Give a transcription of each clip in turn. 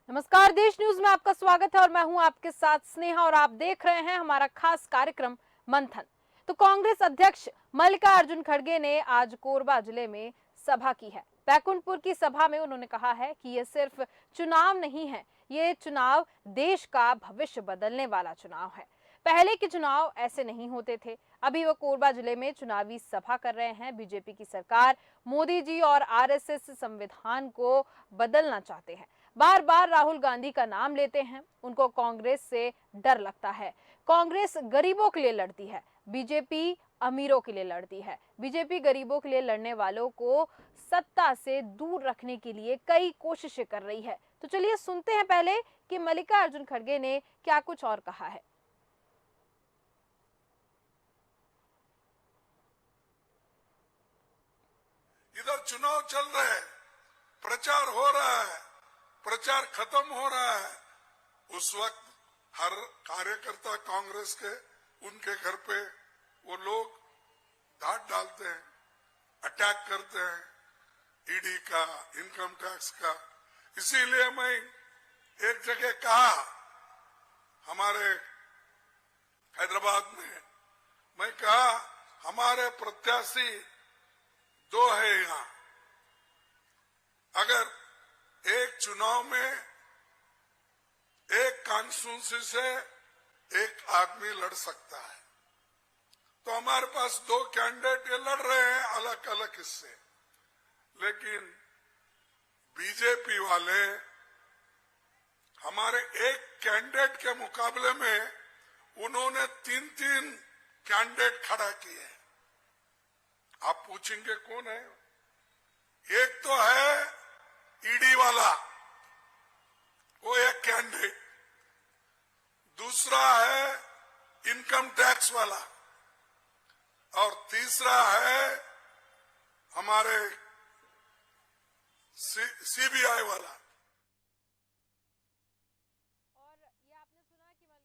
नमस्कार, देश न्यूज में आपका स्वागत है और मैं हूं आपके साथ स्नेहा और आप देख रहे हैं हमारा खास कार्यक्रम मंथन। तो कांग्रेस अध्यक्ष मल्लिकार्जुन खड़गे ने आज कोरबा जिले में सभा की है। बैकुंठपुर की सभा में उन्होंने कहा है कि ये सिर्फ चुनाव नहीं है, ये चुनाव देश का भविष्य बदलने वाला चुनाव है। पहले के चुनाव ऐसे नहीं होते थे। अभी वो कोरबा जिले में चुनावी सभा कर रहे हैं। बीजेपी की सरकार मोदी जी और आरएसएस संविधान को बदलना चाहते हैं। बार बार राहुल गांधी का नाम लेते हैं। उनको कांग्रेस से डर लगता है। कांग्रेस गरीबों के लिए लड़ती है, बीजेपी अमीरों के लिए लड़ती है। बीजेपी गरीबों के लिए लड़ने वालों को सत्ता से दूर रखने के लिए कई कोशिशें कर रही है। तो चलिए सुनते हैं पहले कि मल्लिकार्जुन खड़गे ने क्या कुछ और कहा है। इधर चुनाव चल रहे हैं, प्रचार हो रहा है, प्रचार खत्म हो रहा है। उस वक्त हर कार्यकर्ता कांग्रेस के उनके घर पे वो लोग धाड डालते हैं, अटैक करते हैं, ईडी का, इनकम टैक्स का। इसीलिए मैं एक जगह कहा हमारे हैदराबाद में, मैं कहा हमारे प्रत्याशी दो है यहाँ। अगर एक चुनाव में एक कॉन्स्टिट्यूंसी से एक आदमी लड़ सकता है, तो हमारे पास दो कैंडिडेट ये लड़ रहे हैं अलग अलग हिस्से। लेकिन बीजेपी वाले हमारे एक कैंडिडेट के मुकाबले में उन्होंने तीन तीन कैंडिडेट खड़ा किए। आप पूछेंगे कौन है? एक तो है ईडी वाला, वो एक कैंडिडेट। दूसरा है इनकम टैक्स वाला और तीसरा है हमारे सीबीआई वाला।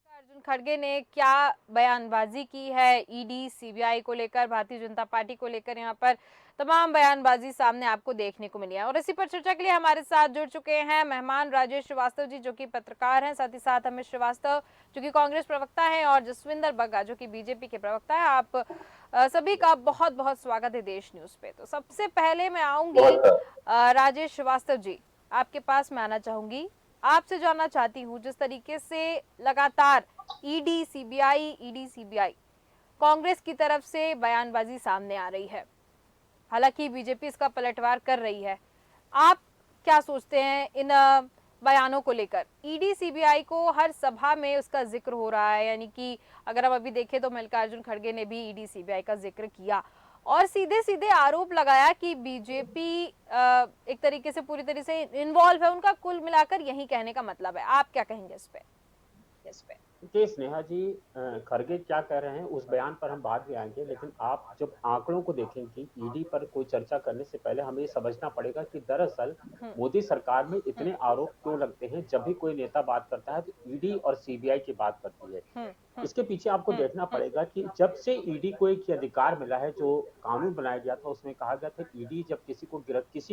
मल्लिकार्जुन खड़गे ने क्या बयानबाजी की है ईडी सीबीआई को लेकर, भारतीय जनता पार्टी को लेकर। यहाँ पर तमाम बयानबाजी सामने आपको देखने को मिली है और इसी पर चर्चा के लिए हमारे साथ जुड़ चुके हैं मेहमान राजेश श्रीवास्तव जी, जो कि पत्रकार हैं, साथ ही साथ अमित श्रीवास्तव जो कि कांग्रेस प्रवक्ता हैं और जसविंदर बग्गा जो कि बीजेपी के प्रवक्ता है। आप सभी का बहुत बहुत स्वागत है देश न्यूज पे। तो सबसे पहले मैं आऊंगी राजेश श्रीवास्तव जी, आपके पास मैं आना चाहूंगी। आपसे जानना चाहती हूँ, जिस तरीके से लगातार ईडी सीबीआई कांग्रेस की तरफ से बयानबाजी सामने आ रही है, हालांकि बीजेपी इसका पलटवार कर रही है, आप क्या सोचते हैं इन बयानों को लेकर? ईडी सीबीआई को हर सभा में उसका जिक्र हो रहा है, यानी कि अगर हम अभी देखें तो मल्लिकार्जुन खड़गे ने भी ईडी सीबीआई का जिक्र किया और सीधे सीधे आरोप लगाया कि बीजेपी एक तरीके से पूरी तरह से इन्वॉल्व है। उनका कुल मिलाकर यही कहने का मतलब है। आप क्या कहेंगे इस पे? देखिए स्नेहा जी, खड़गे क्या कह रहे हैं उस बयान पर हम बाद में आएंगे, लेकिन आप जब आंकड़ों को देखेंगे ईडी पर कोई चर्चा करने से पहले हमें ये समझना पड़ेगा कि दरअसल मोदी सरकार में इतने आरोप क्यों लगते हैं। जब भी कोई नेता बात करता है तो ईडी और सीबीआई की बात करती है। इसके पीछे आपको देखना पड़ेगा कि जब से ईडी को एक अधिकार मिला है, जो कानून बनाया गया था उसमें कहा गया था ईडी जब किसी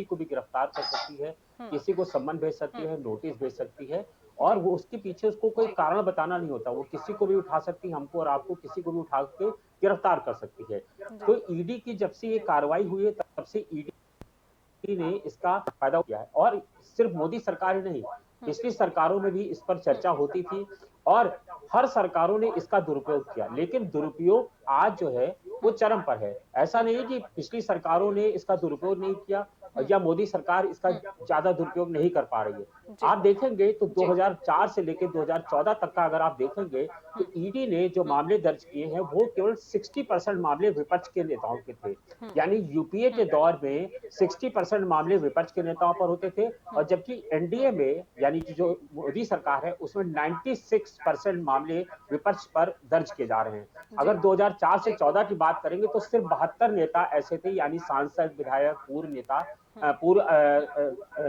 को भी गिरफ्तार कर सकती है, किसी को सम्मन भेज सकती है, नोटिस भेज सकती है और वो उसके पीछे उसको कोई कारण बताना नहीं होता। वो किसी को भी उठा सकती है, हमको और आपको किसी को भी उठा के गिरफ्तार कर सकती है। तो ईडी की जब से ये कार्रवाई हुई है तब से ईडी ने इसका फायदा किया है और सिर्फ मोदी सरकार ही नहीं, पिछली सरकारों में भी इस पर चर्चा होती थी और हर सरकारों ने इसका दुरुपयोग किया। लेकिन दुरुपयोग आज जो है वो चरम पर है। ऐसा नहीं है कि पिछली सरकारों ने इसका दुरुपयोग नहीं किया या मोदी सरकार इसका ज्यादा दुरुपयोग नहीं कर पा रही है। आप देखेंगे तो 2004 से लेकर 2014 तक का अगर आप देखेंगे तो ईडी ने जो मामले दर्ज किए हैं वो केवल 60% मामले विपक्ष के नेताओं के थे। यानी यूपीए के दौर में 60% मामले विपक्ष के नेताओं पर होते थे और जबकि एनडीए में यानी कि जो मोदी सरकार है उसमें 96% मामले विपक्ष पर दर्ज किए जा रहे हैं। अगर 2004 से 14 की बात करेंगे तो सिर्फ 72 नेता ऐसे थे, यानी सांसद, विधायक, पूर्व नेता, पूर्व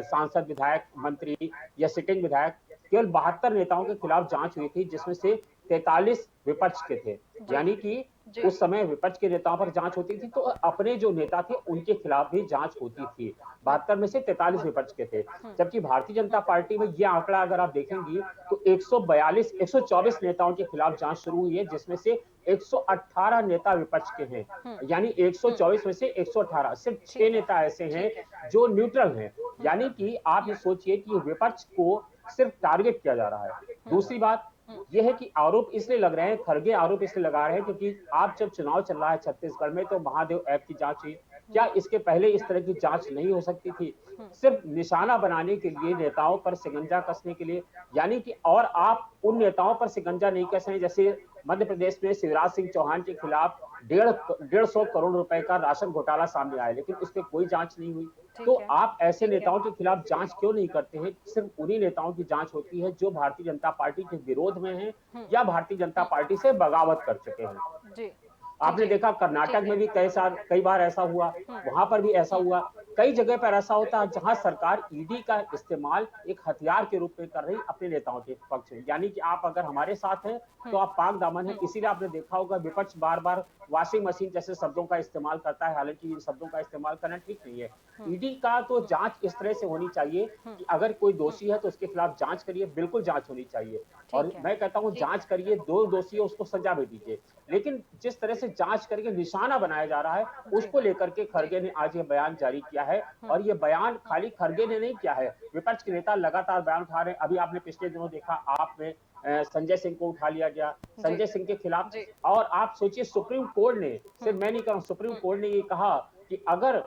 सांसद, विधायक, मंत्री या सिटिंग विधायक, केवल 72 नेताओं के खिलाफ जांच हुई थी, जिसमें से 43 विपक्ष के थे। यानी कि उस समय विपक्ष के नेताओं पर जांच होती थी, तो अपने जो नेता थे उनके खिलाफ भी जांच होती थी। 72 में से 43 विपक्ष के थे, जबकि भारतीय जनता पार्टी में ये आंकड़ा अगर आप देखेंगी तो 124 नेताओं के खिलाफ जांच शुरू हुई है, जिसमें से 118 नेता विपक्ष के हैं, यानी 124 में से 118, सिर्फ 6 नेता ऐसे हैं जो न्यूट्रल हैं। यानी कि आप ये सोचिए कि विपक्ष को सिर्फ टारगेट किया जा रहा है। दूसरी बात यह है कि आरोप इसलिए लग रहे हैं, खड़गे आरोप इसलिए लगा रहे हैं क्योंकि आप जब चुनाव चल रहा है छत्तीसगढ़ में तो महादेव ऐप की जांच हुई, क्या इसके पहले इस तरह की जांच नहीं हो सकती थी? सिर्फ निशाना बनाने के लिए, नेताओं पर शिकंजा कसने के लिए, यानी कि और आप उन नेताओं पर शिकंजा नहीं कस रहे जैसे मध्य प्रदेश में शिवराज सिंह चौहान के खिलाफ 150 करोड़ रुपए का राशन घोटाला सामने आया, लेकिन इस पे कोई जांच नहीं हुई। तो आप ऐसे नेताओं के खिलाफ जांच क्यों नहीं करते हैं? सिर्फ उन्हीं नेताओं की जांच होती है जो भारतीय जनता पार्टी के विरोध में हैं या भारतीय जनता पार्टी से बगावत कर चुके हैं। जी आपने देखा कर्नाटक में भी कई बार ऐसा हुआ, वहां पर भी ऐसा हुआ। कई जगह पर ऐसा होता है जहां सरकार ईडी का इस्तेमाल एक हथियार के रूप में कर रही अपने नेताओं के पक्ष में, यानी कि आप अगर हमारे साथ हैं तो आप पाक दामन हैं। इसीलिए आपने देखा होगा विपक्ष बार बार वॉशिंग मशीन जैसे शब्दों का इस्तेमाल करता है, हालांकि इन शब्दों का इस्तेमाल करना ठीक नहीं है। ईडी का तो जांच इस तरह से होनी चाहिए कि अगर कोई दोषी है तो उसके खिलाफ जांच करिए, बिल्कुल जांच होनी चाहिए। और मैं कहता हूं जांच करिए, दो दोषी है उसको सजा भी दीजिए, लेकिन जिस तरह से जांच करके निशाना बनाया जा रहा है उसको लेकर के खड़गे ने आज ये बयान जारी किया है। और ये बयान खाली खड़गे ने नहीं किया है, विपक्ष के नेता लगातार बयान उठा रहे हैं। अभी आपने पिछले दिनों देखा आपने संजय सिंह को उठा लिया गया, संजय सिंह के खिलाफ। और आप सोचिए सुप्रीम कोर्ट ने, सिर्फ मैं नहीं कह रहा हूं, सुप्रीम कोर्ट ने ये कहा कि अगर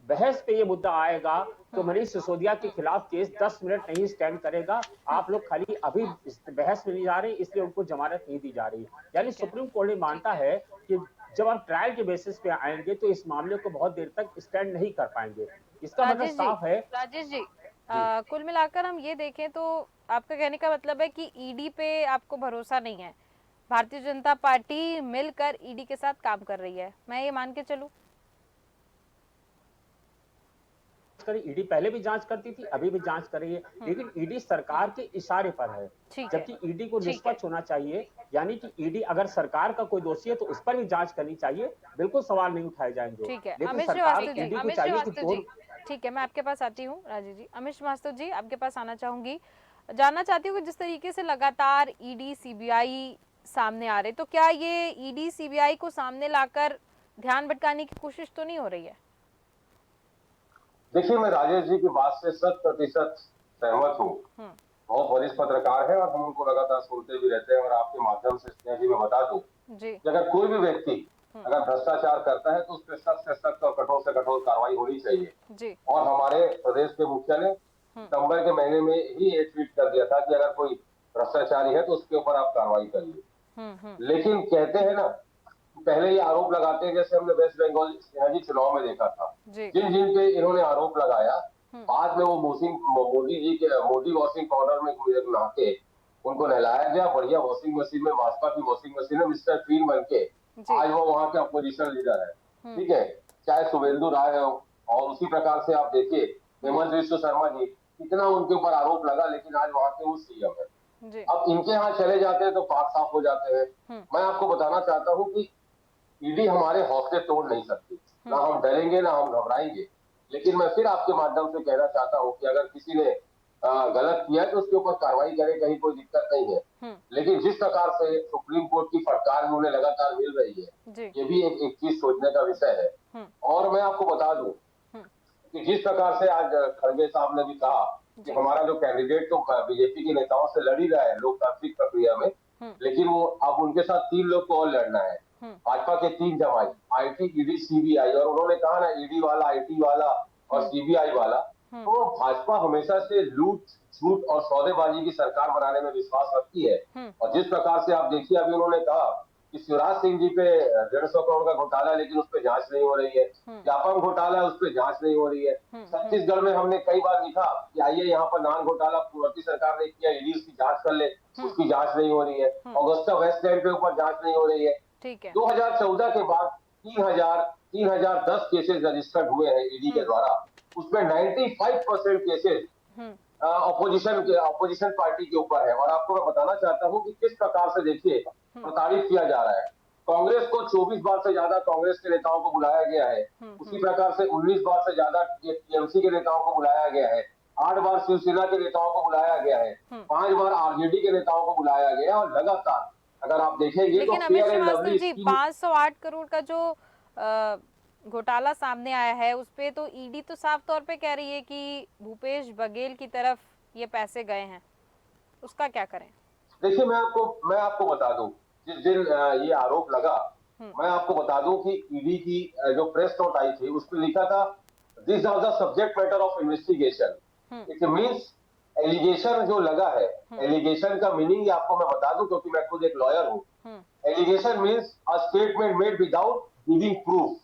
बहस पे ये मुद्दा आएगा तो मनीष सिसोदिया के खिलाफ केस 10 मिनट नहीं स्टैंड करेगा। आप लोग खाली अभी बहस में नहीं जा रहे, इसलिए उनको जमानत नहीं दी जा रही। यानी सुप्रीम कोर्ट ने मानता है कि जब आप ट्रायल के बेसिस पे आएंगे तो इस मामले को बहुत देर तक स्टैंड नहीं कर पाएंगे। इसका मतलब साफ है। राजेश जी, कुल मिलाकर हम ये देखें तो आपका कहने का मतलब है कि ईडी पे आपको भरोसा नहीं है, भारतीय जनता पार्टी मिलकर ईडी के साथ काम कर रही है, मैं ये मान के चलूं? ईडी पहले भी जांच करती थी, अभी भी जांच कर रही है, लेकिन ईडी सरकार के इशारे पर है, जबकि ईडी को निष्पक्ष होना चाहिए। यानी कि ईडी अगर सरकार का कोई दोषी है तो उस पर भी जांच करनी चाहिए, बिल्कुल सवाल नहीं उठाए जाएंगे। ठीक है, लेकिन सरकार ईडी को चाहिए कि ठीक है, मैं आपके पास आती हूँ राजेश जी। अमित श्रीवास्तव जी, आपके पास आना चाहूंगी, जानना चाहती हूँ कि जिस तरीके से लगातार ईडी सीबीआई सामने आ रहे, तो क्या ये ईडी सीबीआई को सामने लाकर ध्यान भटकाने की कोशिश तो नहीं हो रही है? देखिए, मैं राजेश जी की बात से 100% सहमत हूँ। बहुत वरिष्ठ पत्रकार है और हम उनको लगातार सुनते भी रहते हैं। और आपके माध्यम से स्नेहा जी मैं बता दूं कि अगर कोई भी व्यक्ति अगर भ्रष्टाचार करता है तो उस पर सख्त से सख्त और कठोर से कठोर कार्रवाई होनी चाहिए। और हमारे प्रदेश के मुखिया ने सितंबर के महीने में ही ये ट्वीट कर दिया था कि अगर कोई भ्रष्टाचारी है तो उसके ऊपर आप कार्रवाई करिए। लेकिन कहते हैं ना, पहले ये आरोप लगाते हैं, जैसे हमने वेस्ट बंगाल चुनाव में देखा था, जिन जिन पे इन्होंने आरोप लगाया, बाद में वो मोदी वॉशिंग पाउडर में नहाते उनको नहलाया गया, बढ़िया वॉशिंग मशीन में, भाजपा की वॉशिंग मशीन में मिस्टर क्लीन बन के आज वो वहाँ के अपोजिशन लीडर है। ठीक है, चाहे शुभेंदु राय हो, और उसी प्रकार से आप देखिए हेमंत विश्व शर्मा जी, कितना उनके ऊपर आरोप लगा, लेकिन आज वहाँ के वो सीएम है। अब इनके यहाँ चले जाते हैं तो पाक साफ हो जाते हैं। मैं आपको बताना चाहता हूँ कि ईडी हमारे हौसले तोड़ नहीं सकती, ना हम डरेंगे ना हम घबराएंगे। लेकिन मैं फिर आपके माध्यम से कहना चाहता हूँ कि अगर किसी ने गलत किया है तो उसके ऊपर कार्रवाई करे, कहीं कोई दिक्कत नहीं है। लेकिन जिस प्रकार से सुप्रीम कोर्ट की फटकार में उन्हें लगातार मिल रही है, ये भी एक चीज सोचने का विषय है। और मैं आपको बता दूं कि जिस प्रकार से आज खड़गे साहब ने भी कहा कि हमारा जो कैंडिडेट तो बीजेपी के नेताओं से लड़ ही रहा है लोकतांत्रिक प्रक्रिया में, लेकिन वो अब उनके साथ 3 लोग को और लड़ना है, भाजपा के 3 जमाई, आईटी, ईडी, सीबीआई। और उन्होंने कहा ना, ईडी वाला, आईटी वाला और सीबीआई वाला, तो भाजपा हमेशा से लूट, झूठ और सौदेबाजी की सरकार बनाने में विश्वास रखती है। और जिस प्रकार से आप देखिए, अभी उन्होंने कहा कि शिवराज सिंह जी पे 150 करोड़ का घोटाला है, लेकिन उस पर जांच नहीं हो रही है। व्यापम घोटाला है, उस पर जांच नहीं हो रही है। छत्तीसगढ़ में हमने कई बार लिखा कि आइए यहाँ पर नान घोटाला पूर्ववर्ती सरकार ने किया, ईडी उसकी जांच कर ले, उसकी जांच नहीं हो रही है। ऑगस्टा वेस्टलैंड के ऊपर जांच नहीं हो रही है। 2014 के बाद 3010 केसेस रजिस्टर्ड हुए हैं ईडी के द्वारा, उसमें 95% केसेस अपोजिशन पार्टी के ऊपर है। और आपको मैं बताना चाहता हूं कि किस प्रकार से देखिए प्रताड़ित किया जा रहा है। कांग्रेस को 24 बार से ज्यादा कांग्रेस के नेताओं को बुलाया गया है, उसी प्रकार से 19 बार से ज्यादा टीएमसी के नेताओं को बुलाया गया है, 8 बार शिवसेना के नेताओं को बुलाया गया है, 5 बार आरजेडी के नेताओं को बुलाया गया है, और लगातार अगर आप देखेंगे लेकिन तो अमित फेयर एंड श्रीवास्तव लवली जी 508 करोड़ का जो घोटाला सामने आया है उस पे तो ईडी तो साफ तौर पे कह रही है कि भूपेश बघेल की तरफ ये पैसे गए हैं, उसका क्या करें? देखिए मैं आपको बता दूं, जिस दिन ये आरोप लगा, मैं आपको बता दूं कि ईडी की जो प्रेस नोट आई थी उसमें लिखा था this are the subject matter of investigation. It means allegation जो लगा है, एलिगेशन का मीनिंग आपको मैं बता दूं क्योंकि मैं खुद एक लॉयर हूं। Allegation means a statement made without giving proof,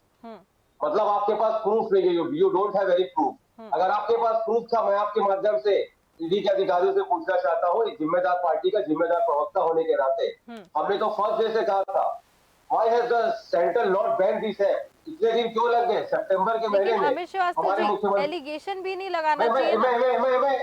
मतलब आपके पास प्रूफ नहीं है, you don't have any proof. अगर आपके पास प्रूफ था, मैं आपके माध्यम से ईडी के अधिकारियों से पूछना चाहता हूँ, एक जिम्मेदार पार्टी का जिम्मेदार प्रवक्ता होने के नाते, हमने तो फर्स्ट डे से कहा था why has the central not ban this act, इतने दिन क्यों लग गए? सितंबर के महीने में अमित श्रीवास्तव जी एलिगेशन भी नहीं लगाना चाहिए मैं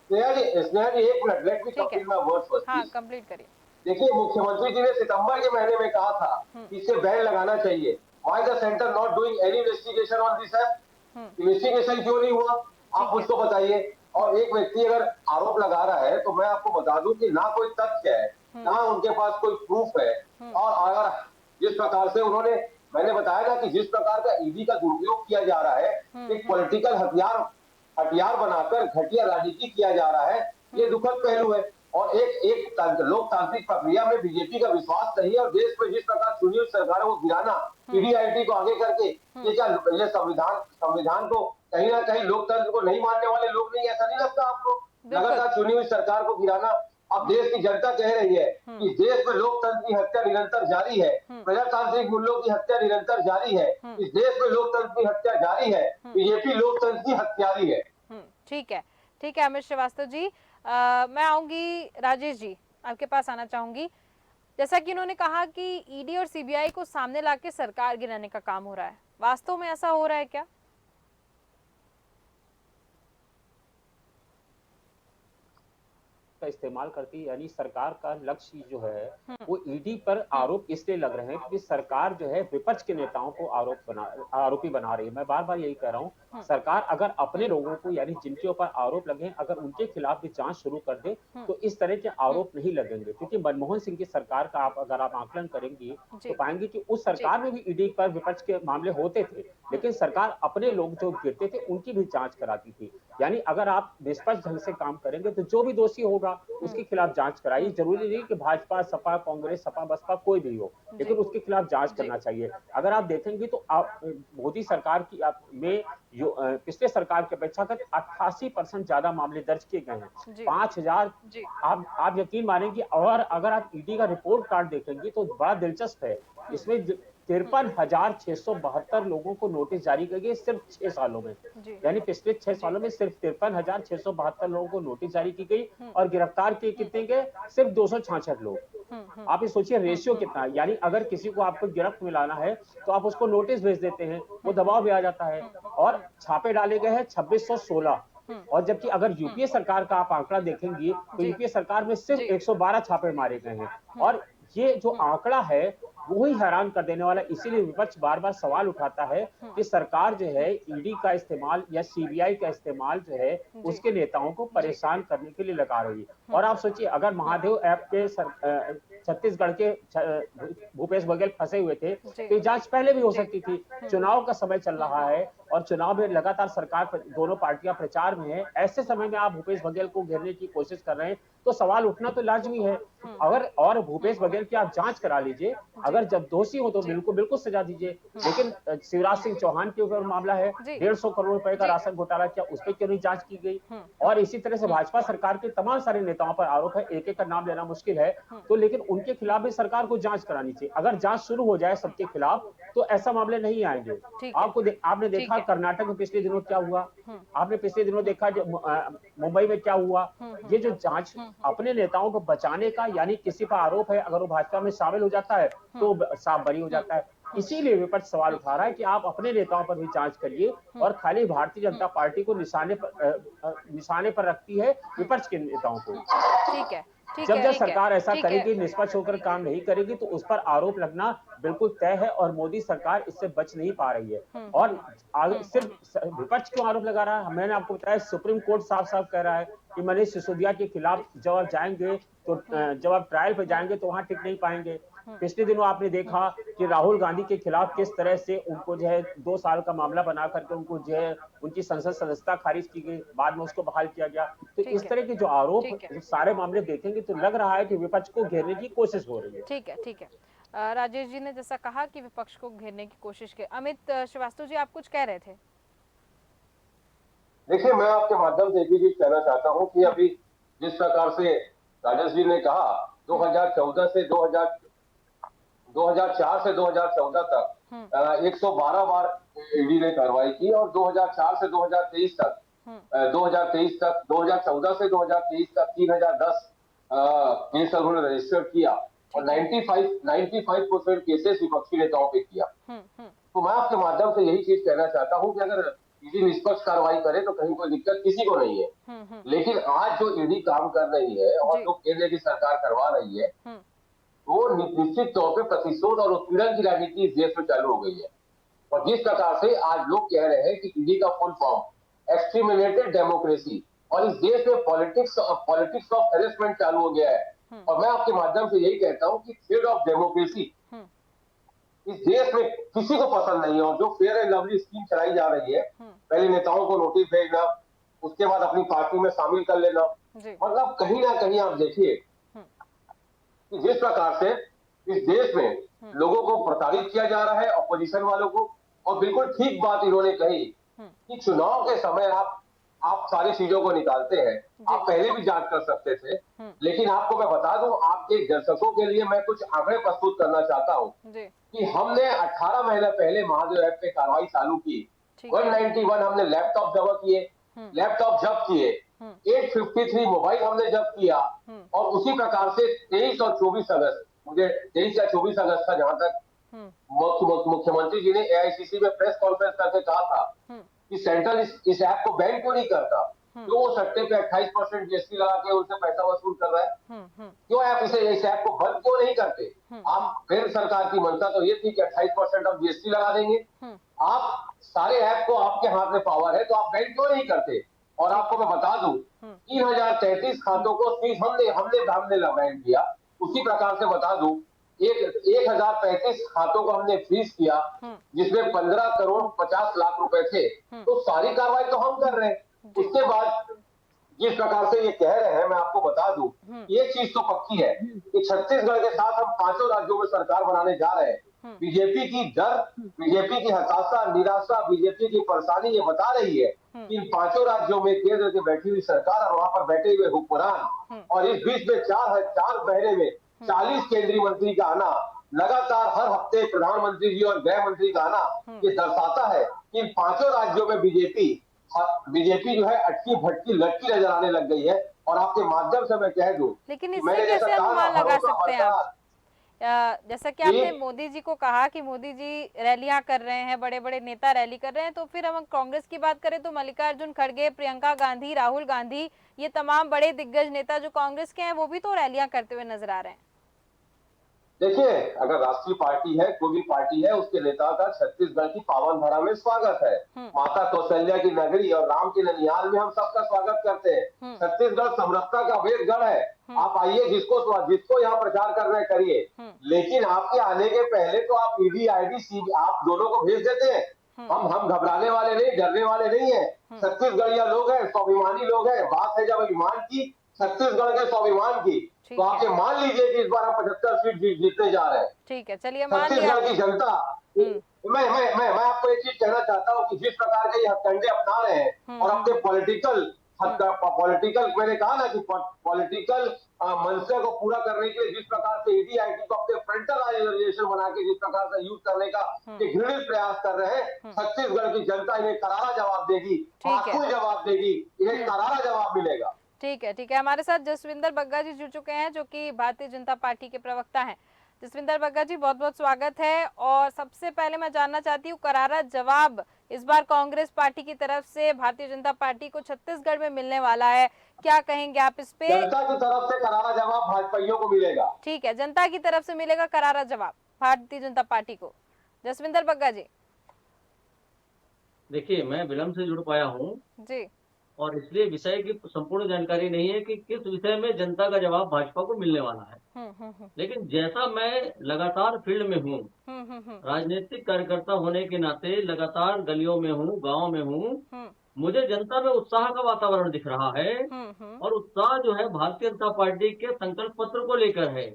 स्नेहा जी एक minute, let me complete my words first. हाँ, कंप्लीट करिए। देखिए मुख्यमंत्री जी ने सितंबर के महीने में कहा था कि इसे बैन लगाना चाहिए। Why the centre not doing any investigation on this act? Investigation क्यों नहीं हुआ, आप मुझको बताइए। और एक व्यक्ति अगर आरोप लगा रहा है तो मैं आपको बता दूं कि ना कोई तथ्य है, ना उनके पास कोई प्रूफ है, और अगर जिस प्रकार से उन्होंने, मैंने बताया ना कि जिस प्रकार का ईडी का दुरुपयोग किया जा रहा है, एक पॉलिटिकल हथियार बनाकर घटिया राजनीति किया जा रहा है, ये दुखद पहलू है। और एक लोकतांत्रिक प्रक्रिया में बीजेपी का विश्वास नहीं है, और देश में जिस प्रकार चुनी हुई सरकारों को गिराना, ईडी को आगे करके, ये क्या ये संविधान को कहीं ना कहीं लोकतंत्र को नहीं मानने वाले लोग नहीं, ऐसा नहीं लगता आपको? लगातार चुनी हुई सरकार को गिराना। अब देश की जनता कह रही है कि देश में लोकतंत्र की हत्या निरंतर जारी है, प्रजातांत्रिक मूल्यों की हत्या निरंतर जारी है, इस देश में लोकतंत्र की हत्या जारी है, बीजेपी लोकतंत्र की हत्यारी है। ठीक है अमित श्रीवास्तव जी, मैं आऊंगी राजेश जी, आपके पास आना चाहूंगी। जैसा कि उन्होंने कहा कि ईडी और सीबीआई को सामने लाके सरकार गिराने का काम हो रहा है, वास्तव में ऐसा हो रहा है क्या? का इस्तेमाल करती, यानी सरकार का लक्ष्य जो है वो ईडी पर आरोप इसलिए लग रहे हैं क्योंकि सरकार जो है विपक्ष के नेताओं को आरोपी बना रही है। मैं बार बार यही कह रहा हूँ, सरकार अगर अपने लोगों को, यानी जिनके ऊपर आरोप लगे हैं, अगर उनके खिलाफ भी जांच शुरू कर दे तो इस तरह के आरोप नहीं लगेंगे। क्योंकि मनमोहन सिंह की सरकार का अगर आप आकलन करेंगे तो पाएंगे कि उस सरकार में भी ईडी पर विपक्ष के मामले होते थे, लेकिन सरकार अपने लोग जो गिरते थे उनकी भी जांच कराती थी। यानी अगर आप निष्पक्ष ढंग से काम करेंगे तो जो भी दोषी होगा उसके खिलाफ जांच कराइए। जरूरी नहीं कि भाजपा, सपा, कांग्रेस, सपा, बसपा कोई भी हो, लेकिन उसके खिलाफ जांच करना चाहिए। अगर आप देखेंगे तो आप मोदी सरकार की में पिछले सरकार की अपेक्षा 88% ज्यादा मामले दर्ज किए गए हैं, 5000। आप यकीन मानेंगे, और अगर आप ईडी का रिपोर्ट कार्ड देखेंगे तो बड़ा दिलचस्प है, इसमें 53,672 लोगों को नोटिस जारी किए गए सिर्फ 6 सालों में। यानी पिछले 6 सालों में सिर्फ 53,672 लोगों को नोटिस जारी की गई, और गिरफ्तार किए कितने गए? सिर्फ 266 लोग। आप ये सोचिए रेशियो कितना है। यानी अगर किसी को आपको गिरफ्त में लाना है तो आप उसको नोटिस भेज देते हैं, वो दबाव भी आ जाता है। और छापे डाले गए हैं 2616, और जबकि अगर यूपीए सरकार का आप आंकड़ा देखेंगे तो यूपीए सरकार में सिर्फ 112 छापे मारे गए हैं। और ये जो आंकड़ा है वो ही हैरान कर देने वाला। इसीलिए विपक्ष बार बार सवाल उठाता है कि सरकार जो है ईडी का इस्तेमाल या सीबीआई का इस्तेमाल जो है उसके नेताओं को परेशान करने के लिए लगा रही है। और आप सोचिए, अगर महादेव ऐप के छत्तीसगढ़ के भूपेश बघेल फंसे हुए थे तो जांच पहले भी हो सकती थी। चुनाव का समय चल रहा है और चुनाव में लगातार सरकार दोनों पार्टियां प्रचार में है, ऐसे समय में आप भूपेश बघेल को घेरने की कोशिश कर रहे हैं तो सवाल उठना तो लाजमी है। अगर और भूपेश बघेल की आप जांच करा लीजिए, अगर जब दोषी हो तो बिल्कुल सजा दीजिए। लेकिन शिवराज सिंह चौहान के ऊपर मामला है, 150 करोड़ रुपए का राशन घोटाला किया, उस पर क्यों नहीं जांच की गई? और इसी तरह से भाजपा सरकार के तमाम सारे नेताओं पर आरोप है, एक एक का नाम लेना मुश्किल है, तो लेकिन उनके खिलाफ भी सरकार को जांच करानी चाहिए। अगर जांच शुरू हो जाए सबके खिलाफ तो ऐसा मामले नहीं आएंगे। आपने देखा कर्नाटक में पिछले दिनों क्या हुआ, आपने पिछले दिनों देखा मुंबई में क्या हुआ। ये जो जांच अपने नेताओं को बचाने का, यानी किसी पर आरोप है अगर वो भाजपा में शामिल हो जाता है तो साफ बरी हो जाता है। इसीलिए विपक्ष सवाल उठा रहा है कि आप अपने नेताओं पर भी जांच करिए, और खाली भारतीय जनता पार्टी को निशाने पर रखती है विपक्ष के नेताओं को। जब है, सरकार ऐसा ठीक है। करेगी, निष्पक्ष होकर काम नहीं करेगी, तो उस पर आरोप लगना बिल्कुल तय है और मोदी सरकार इससे बच नहीं पा रही है। और सिर्फ विपक्ष क्यों आरोप लगा रहा है? मैंने आपको बताया, सुप्रीम कोर्ट साफ साफ कह रहा है कि मनीष सिसोदिया के खिलाफ जब आप जाएंगे तो जब आप ट्रायल पे जाएंगे तो वहां टिक नहीं पाएंगे। पिछले दिनों आपने देखा कि राहुल गांधी के खिलाफ किस तरह से उनको जो है 2 साल का मामला बना करके उनको जो है उनकी संसद सदस्यता खारिज की गई, बाद में उसको बहाल किया गया। तो इस तरह के जो आरोप सारे मामले देखेंगे तो लग रहा है कि विपक्ष को घेरने की कोशिश हो रही है। ठीक है। राजेश जी ने जैसा कहा कि विपक्ष को घेरने की कोशिश की। अमित श्रीवास्तव जी, आप कुछ कह रहे थे? देखिए, मैं आपके माध्यम से एक ही चीज कहना चाहता हूं कि अभी जिस प्रकार से राजेश जी ने कहा 2014 से 2004 से 2014 तक 112 बार ईडी ने कार्रवाई की और 2004 से 2023 तक 2014 से 2023 तक 3010 केस उन्होंने रजिस्टर किया और 95% केसेस विपक्षी नेताओं पे किया। तो मैं आपके माध्यम से यही चीज कहना चाहता हूं कि अगर ईडी निष्पक्ष कार्रवाई करे तो कहीं कोई दिक्कत किसी को नहीं है, लेकिन आज जो ईडी काम कर रही है और जो केंद्र की सरकार करवा रही है वो निश्चित तौर पे प्रतिशोध और उत्पीड़न की राजनीति इस देश में चालू हो गई है। और जिस प्रकार से आज लोग कह रहे हैं कि ईडी का फुल फॉर्म एक्सट्रीमिनेटेड डेमोक्रेसी और इस देश में पॉलिटिक्स ऑफ हेरेसमेंट चालू हो गया है। और मैं आपके माध्यम से यही कहता हूं कि थ्रेड ऑफ डेमोक्रेसी इस देश में किसी को पसंद नहीं है। और जो फेयर एंड लवली स्कीम चलाई जा रही है, पहले नेताओं को नोटिस भेजना, उसके बाद अपनी पार्टी में शामिल कर लेना, मतलब कहीं ना कहीं आप देखिए कि जिस प्रकार से इस देश में लोगों को प्रताड़ित किया जा रहा है, अपोजिशन वालों को। और बिल्कुल ठीक बात इन्होंने कही कि चुनाव के समय आप सारी चीजों को निकालते हैं, आप पहले भी जांच कर सकते थे, लेकिन आपको मैं बता दूं, आपके दर्शकों के लिए मैं कुछ आंकड़े प्रस्तुत करना चाहता हूं कि हमने 18 महीने पहले महादेव ऐप पे कार्रवाई चालू की। 191 हमने लैपटॉप जब्त किए, 853 मोबाइल हमने जब्त किया और उसी प्रकार से 23 और 24 अगस्त, मुझे 23 या 24 अगस्त था, जहां तक मुख्यमंत्री जी ने एआईसीसी में प्रेस कॉन्फ्रेंस करके कहा था कि सेंट्रल इस ऐप को बैन क्यों नहीं करता, क्यों वो सट्टे पे 28% जीएसटी लगा के उनसे पैसा वसूल कर रहा है, क्यों आप इस ऐप को बंद क्यों नहीं करते। आप केंद्र सरकार की मंशा तो ये थी कि 28% आप जीएसटी लगा देंगे, आप सारे ऐप को आपके हाथ में पावर है तो आप बैन क्यों नहीं करते। और आपको मैं बता दूं 3033 खातों को हमने बैन किया। उसी प्रकार से बता दूं 1035 खातों को हमने फ्रीज किया जिसमें 15 करोड़ 50 लाख रुपए थे। तो सारी कार्रवाई तो हम कर रहे हैं। उसके बाद जिस प्रकार से ये कह रहे हैं, मैं आपको बता दूं ये चीज तो पक्की है कि छत्तीसगढ़ के साथ हम 5 राज्यों में सरकार बनाने जा रहे हैं। बीजेपी की डर, बीजेपी की हताशा, निराशा, बीजेपी की परेशानी ये बता रही है कि इन 5 राज्यों में केंद्र की बैठी हुई सरकार और वहां पर बैठे हुए हुक्मरान और इस बीच में 4 महीने में 40 केंद्रीय मंत्री का आना, लगातार हर हफ्ते प्रधानमंत्री जी और गृह मंत्री का आना, ये दर्शाता है कि इन 5 राज्यों में बीजेपी जो है अटकी भटकी लटकी नजर आने लग गई है। और आपके माध्यम से मैं कह दूं, लेकिन इससे कैसे अनुमान लगा सकते हैं आप? जैसा कि आपने मोदी जी को कहा कि मोदी जी रैलियां कर रहे हैं, बड़े बड़े नेता रैली कर रहे हैं, तो फिर हम कांग्रेस की बात करें तो मल्लिकार्जुन खड़गे, प्रियंका गांधी, राहुल गांधी, ये तमाम बड़े दिग्गज नेता जो कांग्रेस के हैं वो भी तो रैलियां करते हुए नजर आ रहे हैं। देखिए, अगर राष्ट्रीय पार्टी है, कोई भी पार्टी है, उसके नेता का छत्तीसगढ़ की पावन धरा में स्वागत है। माता कौशल्या की नगरी और राम के ननिहाल में हम सबका स्वागत करते हैं। छत्तीसगढ़ समरसता का वेद गढ़ है। आप आइए, जिसको यहाँ प्रचार कर रहे करिए, लेकिन आपके आने के पहले तो आप ईडी आईडी आप दोनों को भेज देते हैं। हम घबराने वाले नहीं, डरने वाले नहीं है। छत्तीसगढ़िया लोग हैं, स्वाभिमानी लोग हैं। बात है जब अभिमान की, छत्तीसगढ़ के स्वाभिमान की, तो आप ये मान लीजिए कि इस बार हम 75 सीट जीतने जा रहे हैं। ठीक है, चलिए मान लिया। छत्तीसगढ़ की जनता, मैं आपको एक चीज कहना चाहता हूँ कि जिस प्रकार के ये हथकंडे अपना रहे हैं और अपने पॉलिटिकल मैंने कहा ना कि पॉलिटिकल मंशा को पूरा करने के लिए जिस प्रकार से ईडी आईटी को अपने फ्रंटल ऑर्गेनाइजेशन बना के जिस प्रकार से यूज करने का घृणित प्रयास कर रहे हैं, छत्तीसगढ़ की जनता इन्हें करारा जवाब देगी, आखिरी जवाब देगी, इन्हें करारा जवाब मिलेगा। ठीक है। हमारे साथ जसविंदर बग्गा जी जुड़ चुके हैं जो कि भारतीय जनता पार्टी के प्रवक्ता हैं। जसविंदर बग्गा जी, बहुत बहुत स्वागत है। और सबसे पहले मैं जानना चाहती हूँ, करारा जवाब इस बार कांग्रेस पार्टी की तरफ से भारतीय जनता पार्टी को छत्तीसगढ़ में मिलने वाला है, क्या कहेंगे आप इस पे? जनता की तरफ से करारा जवाब भाजपाइयों को मिलेगा। ठीक है, जनता की तरफ से मिलेगा करारा जवाब भारतीय जनता पार्टी को। जसविंदर बग्गा जी। देखिए, मैं विलम्ब से जुड़ पाया हूँ जी। और इसलिए विषय की संपूर्ण जानकारी नहीं है कि किस विषय में जनता का जवाब भाजपा को मिलने वाला है। लेकिन जैसा मैं लगातार फील्ड में हूँ, राजनीतिक कार्यकर्ता होने के नाते लगातार गलियों में हूँ, गांव में हूँ, मुझे जनता में उत्साह का वातावरण दिख रहा है और उत्साह जो है भारतीय जनता पार्टी के संकल्प पत्र को लेकर है।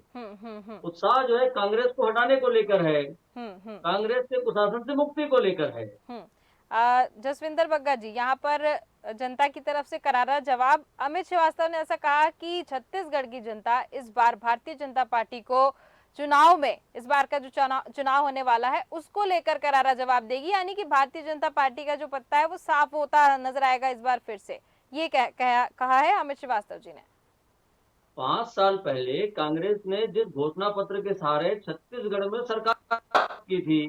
उत्साह जो है कांग्रेस को हटाने को लेकर है, कांग्रेस के कुशासन से मुक्ति को लेकर है। जसविंदर बग्गा जी, यहाँ पर जनता की तरफ से करारा जवाब। अमित श्रीवास्तव ने ऐसा कहा कि छत्तीसगढ़ की जनता इस बार भारतीय जनता पार्टी को चुनाव में, इस बार का जो चुनाव होने वाला है उसको लेकर करारा जवाब देगी, यानी कि भारतीय जनता पार्टी का जो पत्ता है वो साफ होता नजर आएगा इस बार फिर से, ये कहा है अमित श्रीवास्तव जी ने। 5 साल पहले कांग्रेस ने जिस घोषणा पत्र के सहारे छत्तीसगढ़ में सरकार की थी,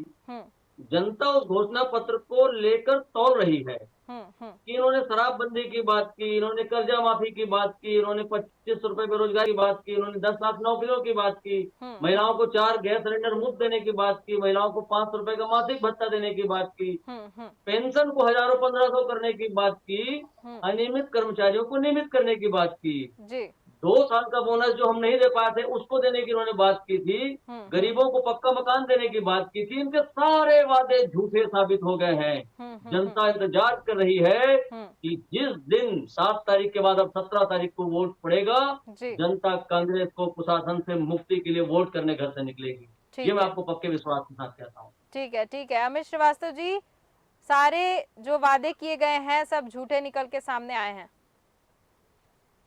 जनता उस घोषणा पत्र को लेकर तौल रही है कि इन्होंने शराबबंदी की बात की, इन्होंने कर्जा माफी की बात की, इन्होंने 2500 रुपए बेरोजगारी की बात की, इन्होंने 10 लाख नौकरियों की बात की, महिलाओं को 4 गैस सिलेंडर मुफ्त देने की बात की, महिलाओं को 500 रुपए का मासिक भत्ता देने की बात की, पेंशन को 1000-1500 करने की बात की, अनियमित कर्मचारियों को नियमित करने की बात की, 2 साल का बोनस जो हम नहीं दे पाए थे उसको देने की इन्होंने बात की थी, गरीबों को पक्का मकान देने की बात की थी। इनके सारे वादे झूठे साबित हो गए हैं। जनता इंतजार कर रही है कि जिस दिन 7 तारीख के बाद अब 17 तारीख को वोट पड़ेगा, जनता कांग्रेस को कुशासन से मुक्ति के लिए वोट करने घर से निकलेगी। ये मैं आपको पक्के विश्वास के साथ कहता हूँ। ठीक है, ठीक है। अमित श्रीवास्तव जी, सारे जो वादे किए गए हैं सब झूठे निकल के सामने आए हैं,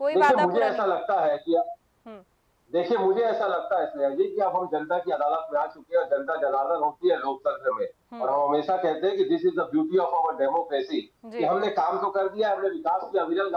कोई वादा मुझे ऐसा लगता है कि देखिए, मुझे ऐसा लगता है स्नेहा जी कि अब हम जनता की अदालत में आ चुके हैं और जनता जनार्दन होती है लोकतंत्र में। और हम हमेशा कहते हैं कि this is the beauty of our democracy, कि हमने काम तो कर दिया, हमने विकास की अविरल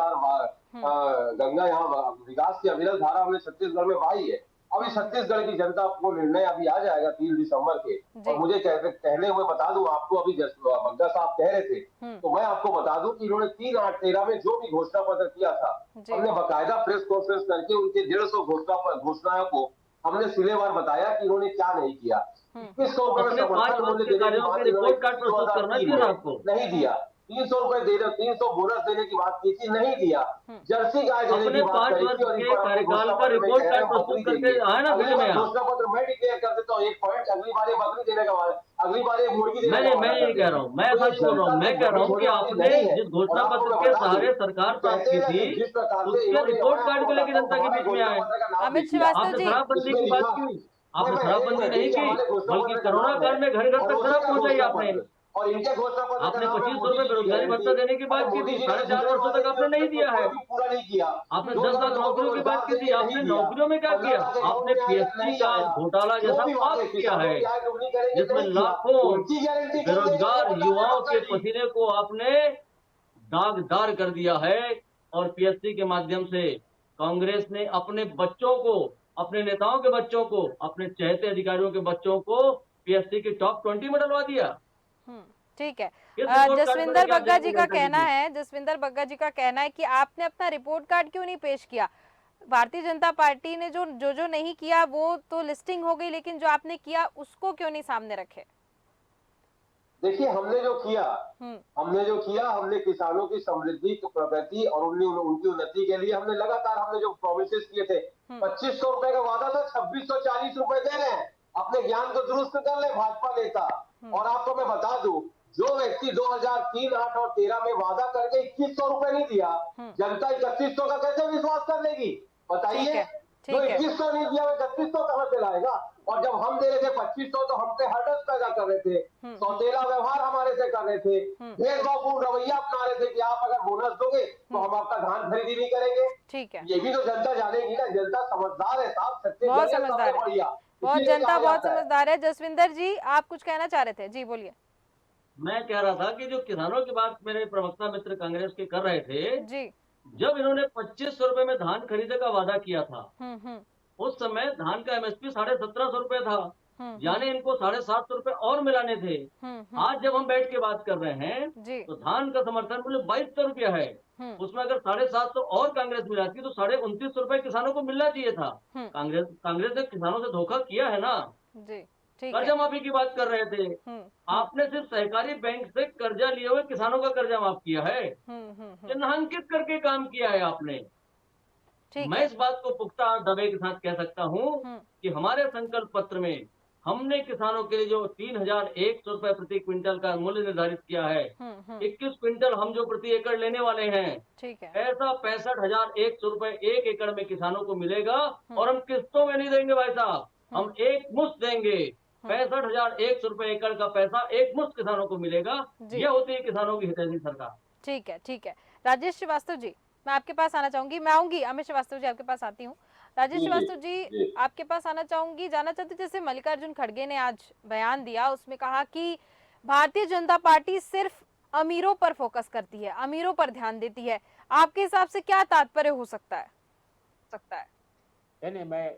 गंगा यहाँ विकास की अविरल धारा हमने छत्तीसगढ़ में बहाई है। अभी छत्तीसगढ़ की जनता को निर्णय अभी आ जाएगा 3 दिसंबर के। और मुझे कहने हुए बता दूं आपको, अभी बग्गा साहब कह रहे थे तो मैं आपको बता दूं कि इन्होंने 3/8/13 में जो भी घोषणा पत्र किया था, हमने बाकायदा प्रेस कॉन्फ्रेंस करके उनके 150 घोषणाओं को हमने सिलेवार बताया कि इन्होंने क्या नहीं किया। 2100 रुपए में समर्थन मूल्य देने की बात नहीं दिया, 300 रुपए दे रहे, 300 बोनस देने की बात की थी, नहीं दिया। जर्सी गाय देने की बात करी थी और कार्यकाल का रिपोर्ट कार्ड प्रस्तुत करके आए ना बिल में। घोषणा पत्र मैं डिक्लेयर कर देता हूँ 1 पॉइंट, अगली बार ये बकरी देने का, अगली बार ये मुर्गी देने का। मैं ये कह रहा हूँ, मैं ऐसा नहीं बोल रहा हूँ, मैं कह रहा हूँ कि आपने जिस घोषणा पत्र के सहारे सरकार प्राप्त की थी उसके रिपोर्ट कार्ड को लेकर जनता के बीच में आए। अमित श्रीवास्तव जी, शराबबंदी की बात की, आपने शराबबंदी नहीं की, बल्कि कोरोना काल में घर घर तक शराब पहुंचाई आपने। और इनके घोषणा पत्र आपने 2500 रुपए बेरोजगारी भत्ता देने की बात की थी, 4.5 वर्षों तक आपने नहीं दिया है। पूरा नहीं किया। आपने 10 लाख नौकरियों की बात की थी, आपने नौकरियों में क्या किया? आपने पीएससी का घोटाला जैसा पास किया है, जिसमें लाखों बेरोजगार युवाओं के पसीने को आपने दागदार कर दिया है। और पीएससी के माध्यम से कांग्रेस ने अपने बच्चों को, अपने नेताओं के बच्चों को, अपने चहेते अधिकारियों के बच्चों को पीएससी के टॉप 20 में डलवा दिया। ठीक है। जसविंदर बग्गा जी का कहना है, जसविंदर बग्गा जी का कहना है कि आपने अपना रिपोर्ट कार्ड क्यों नहीं पेश किया? भारतीय जनता पार्टी ने जो नहीं किया वो तो लिस्टिंग हो गई, लेकिन जो आपने किया उसको क्यों नहीं सामने रखे? देखिए, हमने जो किया हमने किसानों की समृद्धि, प्रगति और उनकी उन्नति के लिए हमने लगातार जो प्रोमिसेस किए थे, 2500 रुपए का वादा था, 2640 रुपए दे रहे हैं। अपने ज्ञान को दुरुस्त कर ले भाजपा नेता। और आपको मैं बता दूं, जो व्यक्ति 2003, 8 और 13 में वादा करके 2100 रुपए नहीं दिया, जनता 3100 का कैसे विश्वास कर लेगी? बताइए। जो 2100 नहीं दिया वो 3100 कहां से लाएगा? और जब हम दे रहे थे 2500 तो हम पे हर्डल्स पैदा कर रहे थे, सौतेला व्यवहार हमारे से कर रहे थे, भेदभावपूर्ण रवैया अपना रहे थे कि आप अगर बोनस दोगे तो हम आपका धान खरीदी नहीं करेंगे। ठीक है, ये भी तो जनता जानेगी ना। जनता समझदार है साहब, बहुत समझदार है, जनता बहुत समझदार है। जसविंदर जी, आप कुछ कहना चाह रहे थे? जी बोलिए। मैं कह रहा था कि जो किसानों की बात मेरे प्रवक्ता मित्र कांग्रेस के कर रहे थे जी, जब इन्होंने 2500 रुपए में धान खरीदने का वादा किया था, उस समय धान का एमएसपी 1750 रुपए था। यानी इनको 750 रुपए और मिलाने थे। आज जब हम बैठ के बात कर रहे हैं तो धान का समर्थन मूल्य 2200 रुपया है, उसमें अगर 750 और कांग्रेस मिलाती तो 2950 रुपए किसानों को मिलना चाहिए था। कांग्रेस ने किसानों से धोखा किया है ना। कर्जा माफी की बात कर रहे थे, आपने सिर्फ सहकारी बैंक से कर्जा लिए हुए किसानों का कर्जा माफ किया है, चिन्हांकित करके काम किया है आपने। मैं इस बात को पुख्ता दावे के साथ कह सकता हूँ कि हमारे संकल्प पत्र में हमने किसानों के लिए जो 3100 रुपए प्रति क्विंटल का मूल्य निर्धारित किया है, 21 क्विंटल हम जो प्रति एकड़ लेने वाले हैं, ऐसा 65,100 रुपए एक एकड़ में किसानों को मिलेगा। और हम किस्तों में नहीं देंगे भाई साहब, हम एक मुश्त देंगे। 65,100 रुपए एकड़ का पैसा एक मुश्त किसानों को मिलेगा। यह होती है किसानों की हितैषी सरकार। ठीक है। राजेश श्रीवास्तव जी, मैं आपके पास आना चाहूंगी। मैं आऊंगी अमित श्रीवास्तव जी, आपके पास आती हूँ। राजेश श्रीवास्तव जी, आपके पास आना चाहूंगी, जानना चाहती हूँ, जैसे मल्लिकार्जुन खड़गे ने आज बयान दिया, उसमें कहा कि भारतीय जनता पार्टी सिर्फ अमीरों पर फोकस करती है, अमीरों पर ध्यान देती है। आपके हिसाब से क्या तात्पर्य हो सकता है? नहीं, मैं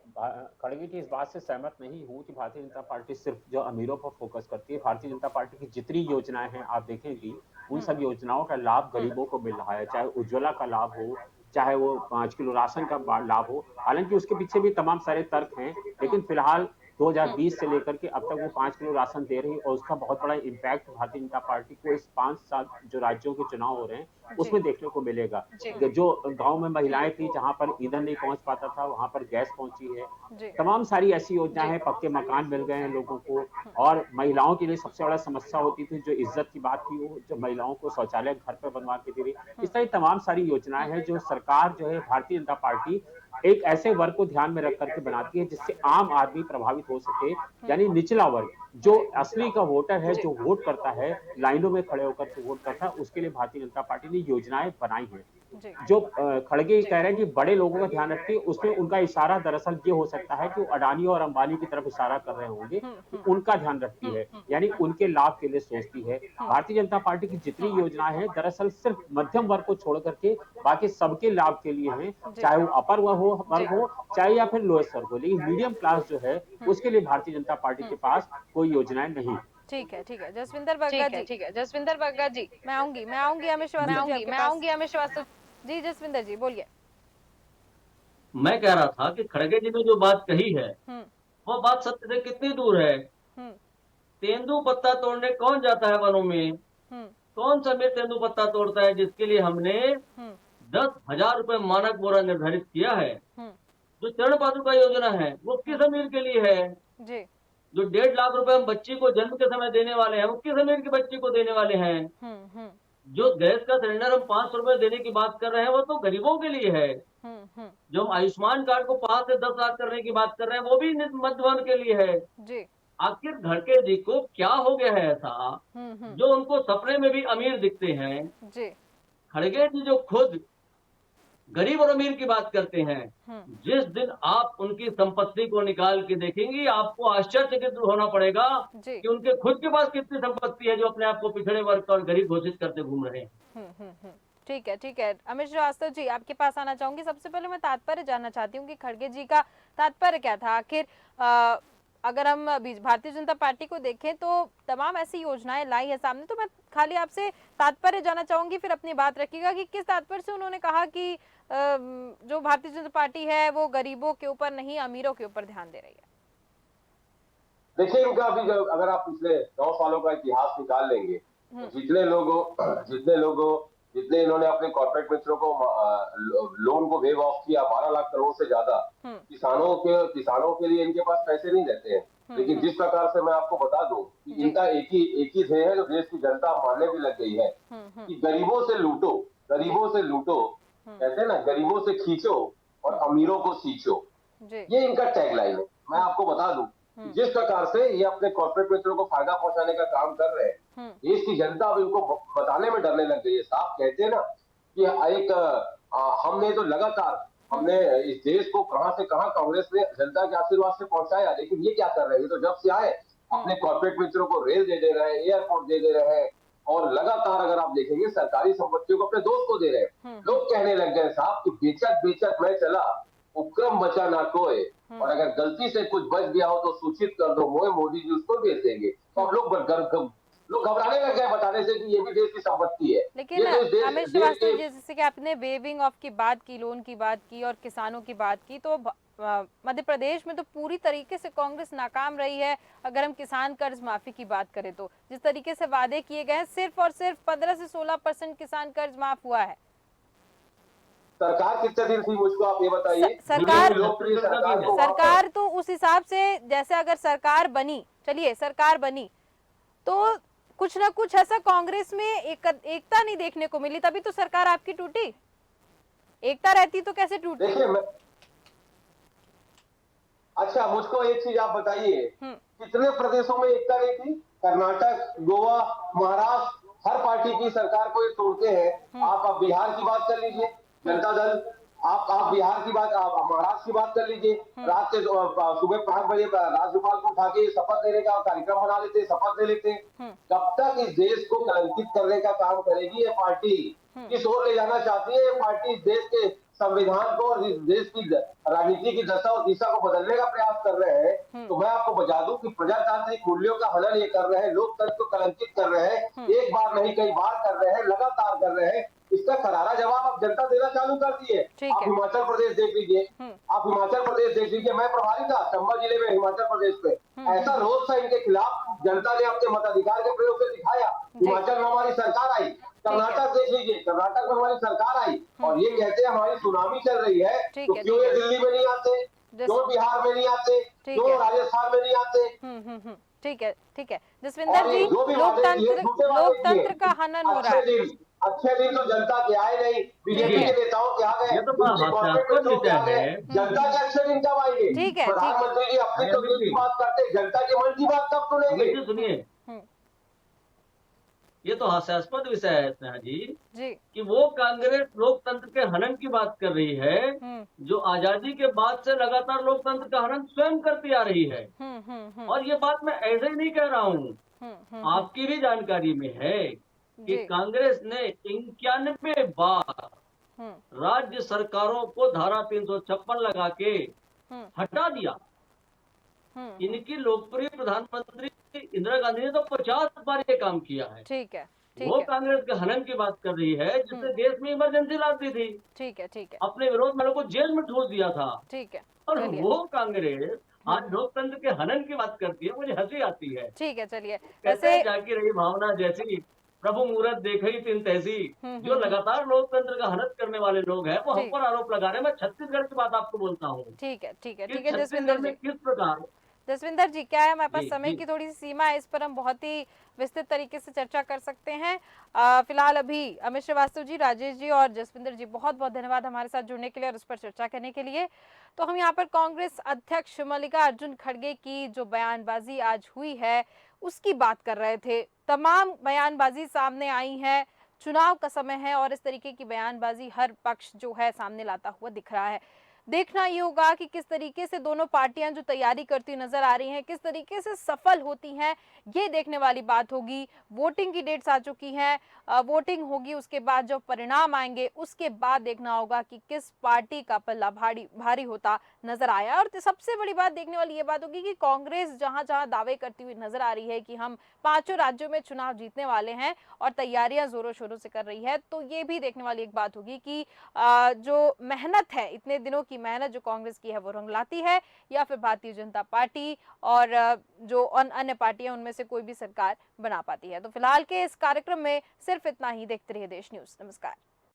खड़गे की इस बात से सहमत नहीं हूँ कि भारतीय जनता पार्टी सिर्फ जो अमीरों पर फोकस करती है। भारतीय जनता पार्टी की जितनी योजनाएं हैं आप देखेंगी, उन सब योजनाओं का लाभ गरीबों को मिल रहा है, चाहे उज्ज्वला का लाभ हो, चाहे वो 5 किलो राशन का लाभ हो। हालांकि उसके पीछे भी तमाम सारे तर्क हैं, लेकिन फिलहाल 2020 से लेकर के अब तक वो 5 किलो राशन दे रही है और उसका बहुत बड़ा इम्पैक्ट भारतीय जनता पार्टी को इस 5 साल जो राज्यों के चुनाव हो रहे हैं उसमें देखने को मिलेगा। जो गांव में महिलाएं थी, जहां पर ईंधन नहीं पहुंच पाता था, वहां पर गैस पहुंची है। तमाम सारी ऐसी योजनाएं हैं, पक्के मकान मिल गए हैं लोगों को। और महिलाओं के लिए सबसे बड़ा समस्या होती थी, जो इज्जत की बात थी, वो जो महिलाओं को शौचालय घर पर बनवा के दे रही। इस तरह तमाम सारी योजनाएं हैं जो सरकार जो है भारतीय जनता पार्टी एक ऐसे वर्ग को ध्यान में रख करके बनाती है जिससे आम आदमी प्रभावित हो सके, यानी निचला वर्ग जो असली का वोटर है, जो वोट करता है, लाइनों में खड़े होकर के वोट करता है, उसके लिए भारतीय जनता पार्टी ने योजनाएं बनाई हैं। जो खड़गे कह रहे हैं कि बड़े लोगों का ध्यान रखती है, उसमें उनका इशारा दरअसल ये हो सकता है कि वो अडानी और अंबानी की तरफ इशारा कर रहे होंगे, उनका ध्यान रखती है, यानी उनके लाभ के लिए सोचती है। भारतीय जनता पार्टी की जितनी योजनाएं हैं दरअसल सिर्फ मध्यम वर्ग को छोड़ करके बाकी सबके लाभ के लिए हैं, चाहे वो अपर वर्ग हो चाहे या फिर लोएस्ट वर्ग हो, लेकिन मीडियम क्लास जो है उसके लिए भारतीय जनता पार्टी के पास कोई योजनाएं नहीं। ठीक है। जसविंदर बग्गा जी, मैं आऊंगी अमित श्रीवास्तव जी। जसविंदर जी बोलिए। मैं कह रहा था कि खड़गे जी ने जो बात कही है वो बात सत्य से कितनी दूर है। तेंदू पत्ता तोड़ने कौन जाता है वनों में? कौन सा में तेंदू पत्ता तोड़ता है जिसके लिए हमने 10,000 रुपए मानक बोरा निर्धारित किया है? जो चरण पादुका योजना है वो किस अमीर के लिए है? जो 1.5 लाख रुपए हम बच्ची को जन्म के समय देने वाले हैं वो किस अमीर की बच्ची को देने वाले हैं? जो गैस का सिलेंडर हम 500 रुपए देने की बात कर रहे हैं वो तो गरीबों के लिए है। जो हम आयुष्मान कार्ड को 5 से 10 लाख करने की बात कर रहे हैं वो भी मध्य वर्ग के लिए है। आखिर खड़गे जी को क्या हो गया है ऐसा जो उनको सपने में भी अमीर दिखते हैं? खड़गे जी जो खुद गरीब और अमीर की बात करते हैं, जिस दिन आप उनकी संपत्ति को निकाल के देखेंगी आपको आश्चर्यचकित होना पड़ेगा कि उनके खुद के पास कितनी संपत्ति है जो अपने आप को पिछड़े वर्ग और गरीब घोषित करते घूम रहे हैं। ठीक है। अमित श्रीवास्तव जी, आपके पास आना चाहूंगी। सबसे पहले मैं तात्पर्य जानना चाहती हूँ कि खड़गे जी का तात्पर्य क्या था। आखिर अगर हम भारतीय जनता पार्टी को देखें तो तमाम ऐसी योजनाएं लाई है सामने, तो मैं खाली आपसे तात्पर्य जानना चाहूंगी, फिर अपनी बात रखिएगा कि किस तात्पर्य से उन्होंने कहा कि जो भारतीय जनता पार्टी है वो गरीबों के ऊपर नहीं अमीरों के ऊपर ध्यान दे रही है। देखिए, इनका अभी अगर आप पिछले 9 सालों का इतिहास निकाल लेंगे तो जितने इन्होंने अपने कॉर्पोरेट मित्रों को लोन को वेव ऑफ किया 12 लाख करोड़ से ज्यादा, किसानों के लिए इनके पास पैसे नहीं रहते हैं। लेकिन जिस प्रकार से मैं आपको बता दूं कि इनका एक ही ध्येय है जो देश की जनता मानने भी लग गई है कि गरीबों से लूटो, कहते हैं ना, गरीबों से खींचो और अमीरों को सींचो, ये इनका टैगलाइन है। मैं आपको बता दूं जिस प्रकार से ये अपने कॉर्पोरेट मित्रों को फायदा पहुंचाने का काम कर रहे हैं, देश की जनता अब इनको बताने में डरने लग गई है। साहब कहते हैं ना कि हमने तो लगातार हमने इस देश को कहां से कहां कांग्रेस ने जनता के आशीर्वाद से पहुंचाया, लेकिन ये क्या कर रहे हैं? तो जब से आए अपने कॉर्पोरेट मित्रों को रेल दे रहे हैं, एयरपोर्ट दे रहे हैं और लगातार अगर आप देखेंगे सरकारी संपत्तियों को अपने दोस्त को दे रहे हैं। लोग कहने लग गए साहब कि बेचत मैं चला उपक्रम बचा ना कोई, और अगर गलती से कुछ बच गया हो तो सूचित कर दो मोए, मोदी जी उसको भेज देंगे। तो अब लोग घबराने लग गए बताने से कि ये भी देश की संपत्ति है। लेकिन अमित श्रीवास्तव जी, जैसे कि आपने वेविंग ऑफ की बात की, लोन की बात की और किसानों की बात की, तो मध्य प्रदेश में तो पूरी तरीके से कांग्रेस नाकाम रही है। अगर हम किसान कर्ज माफी की बात करें तो जिस तरीके से वादे किए गए हैं, सिर्फ और सिर्फ 15 से 16% किसान कर्ज माफ हुआ है। सरकार कितने दिन थी, मुझको आप ये बताइए। सरकार तो उस हिसाब से, जैसे अगर सरकार बनी, चलिए सरकार बनी, तो कुछ ना कुछ ऐसा कांग्रेस में एकता नहीं देखने को मिली, तभी तो सरकार आपकी टूटी। एकता रहती तो कैसे टूटी? देखिए अच्छा, मुझको एक चीज आप बताइए, कितने प्रदेशों में एकता नहीं थी? कर्नाटक, गोवा, महाराष्ट्र, हर पार्टी की सरकार को ये तोड़ते हैं। आप बिहार की बात कर लीजिए, जनता दल, आप बिहार की बात, आप महाराष्ट्र की बात कर लीजिए, रात के सुबह 5 बजे राज्यपाल को उठा के शपथ लेने का कार्यक्रम बना लेते, शपथ ले लेते। कब तक इस देश को कलंकित करने का काम करेगी ये पार्टी? किस ओर ले जाना चाहती है ये पार्टी? देश के संविधान को और देश की राजनीति की दशा और दिशा को बदलने का प्रयास कर रहे हैं। तो मैं आपको बता दूं कि प्रजातांत्रिक मूल्यों का हनन ये कर रहे हैं, लोकतंत्र को कलंकित कर रहे हैं, एक बार नहीं कई बार कर रहे हैं, लगातार कर रहे हैं। इसका करारा जवाब अब जनता देना चालू कर दी है। आप हिमाचल प्रदेश देख लीजिए, आप हिमाचल प्रदेश देख लीजिए। मैं प्रभारी था चंबा जिले में हिमाचल प्रदेश पे, ऐसा रोज था इनके खिलाफ, जनता ने अपने मताधिकार के प्रयोग से दिखाया। हिमाचल में हमारी सरकार आई, कर्नाटक देख लीजिए, कर्नाटक में हमारी सरकार आई, और ये कहते हैं हमारी सुनामी चल रही है, तो क्यों ये दिल्ली में नहीं आते, क्यों बिहार में नहीं आते, क्यों राजस्थान में नहीं आते? ठीक है जसविंदर जी, लोकतंत्र का हनन हो रहा है। अच्छे दिन तो जनता के आए नहीं, बीजेपी के नेताओं के आ गए, जनता के अच्छे दिन कब आएंगे? ठीक है, प्रधानमंत्री जी अपनी तो दिल की बात करते, जनता के मन की बात कब सुनेंगे? सुनिए, ये तो हास्यास्पद विषय है स्नेहा जी कि वो कांग्रेस लोकतंत्र के हनन की बात कर रही है, जो आजादी के बाद से लगातार लोकतंत्र का हनन स्वयं करती आ रही है। और ये बात मैं ऐसे ही नहीं कह रहा हूँ, आपकी भी जानकारी में है कि कांग्रेस ने 91 बार राज्य सरकारों को धारा 356 लगा के हटा दिया। इनकी लोकप्रिय प्रधानमंत्री इंदिरा गांधी ने तो 50 बार ये काम किया है। ठीक है, वो कांग्रेस के हनन की बात कर रही है, जिसने देश में इमरजेंसी ला दी थी। ठीक है, अपने विरोध वालों को जेल में ठोस दिया था। ठीक है, और वो कांग्रेस आज लोकतंत्र के हनन की बात करती है, मुझे हंसी आती है। ठीक है, चलिए, कैसे जाकी रही भावना जैसी, प्रभु मुहूर्त देखई तिन तैसी। जो लगातार लोकतंत्र का हनन करने वाले लोग हैं, वो हम पर आरोप लगा रहे हैं। मैं छत्तीसगढ़ की बात आपको बोलता हूँ। ठीक है, छत्तीसगढ़ में किस प्रकार, जसविंदर जी, क्या है, हमारे पास समय की थोड़ी सी सीमा है, इस पर हम बहुत ही विस्तृत तरीके से चर्चा कर सकते हैं। फिलहाल अभी अमित श्रीवास्तव जी, राजेश जी और जसविंदर जी, बहुत बहुत धन्यवाद हमारे साथ जुड़ने के लिए और उस पर चर्चा करने के लिए। तो हम यहाँ पर कांग्रेस अध्यक्ष मल्लिकार्जुन खड़गे की जो बयानबाजी आज हुई है उसकी बात कर रहे थे। तमाम बयानबाजी सामने आई है, चुनाव का समय है और इस तरीके की बयानबाजी हर पक्ष जो है सामने लाता हुआ दिख रहा है। देखना ये होगा कि किस तरीके से दोनों पार्टियां जो तैयारी करती नजर आ रही हैं, किस तरीके से सफल होती हैं, ये देखने वाली बात होगी। वोटिंग की डेट्स आ चुकी हैं, वोटिंग होगी, उसके बाद जो परिणाम आएंगे उसके बाद देखना होगा कि किस पार्टी का पल्ला भारी होता नजर आया। और सबसे बड़ी बात देखने वाली ये बात होगी कि कांग्रेस जहां जहां दावे करती हुई नजर आ रही है कि हम 5 राज्यों में चुनाव जीतने वाले हैं और तैयारियां जोरों शोरों से कर रही है, तो ये भी देखने वाली एक बात होगी कि जो मेहनत है, इतने दिनों की मेहनत जो कांग्रेस की है वो रंग लाती है या फिर भारतीय जनता पार्टी और जो अन्य पार्टियां उनमें से कोई भी सरकार बना पाती है। तो फिलहाल के इस कार्यक्रम में सिर्फ इतना ही। देखते रहिए देश न्यूज। नमस्कार।